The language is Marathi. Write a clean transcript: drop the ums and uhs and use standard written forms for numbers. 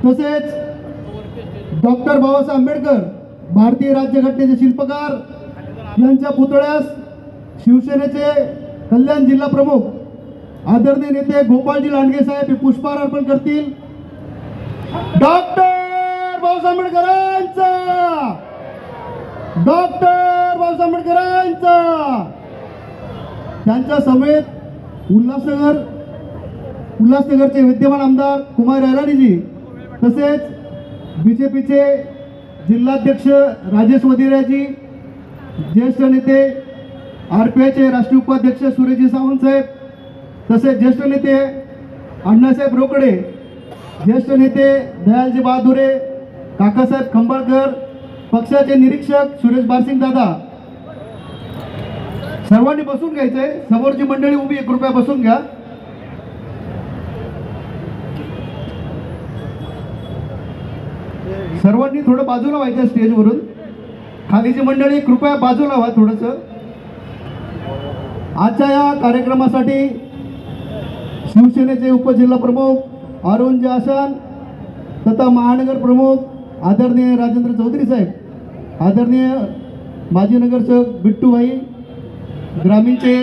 तसेच डॉक्टर बाबासाहेब आंबेडकर भारतीय राज्यघटनेचे शिल्पकार यांच्या पुतळ्यास शिवसेनेचे कल्याण जिल्हा प्रमुख आदरणीय नेते गोपाळजी लांडगे साहेब हे पुष्पहार अर्पण करतील. डॉक्टर बाबासाहेब आंबेडकरांचा, डॉक्टर बाबासाहेब आंबेडकरांचा. त्यांच्या समेत उल्हासनगरचे विद्यमान आमदार कुमार रायराणीजी तसेच बीजेपीचे जिल्हाध्यक्ष राजेश वदिराजी, ज्येष्ठ नेते आरपीआयचे राष्ट्रीय उपाध्यक्ष सुरेशजी सावंत साहेब, तसेच ज्येष्ठ नेते अण्णासाहेब रोकडे, ज्येष्ठ नेते दयालजी बहादुरे, काकासाहेब खंबाळकर, पक्षाचे निरीक्षक सुरेश बारसिंग दादा. सर्वांनी बसून घ्यायचंय. समोरची मंडळी उभी आहे, कृपया बसून घ्या. सर्वांनी थोडं बाजूला व्हायचं स्टेजवरून. खालीची मंडळी कृपया बाजूला व्हा थोडंसं. आजच्या या कार्यक्रमासाठी शिवसेनेचे उपजिल्हा प्रमुख अरुणजी आशान तथा महानगर प्रमुख आदरणीय राजेंद्र चौधरी साहेब, आदरणीय माजी नगरसेवक बिट्टूभाई, ग्रामीणचे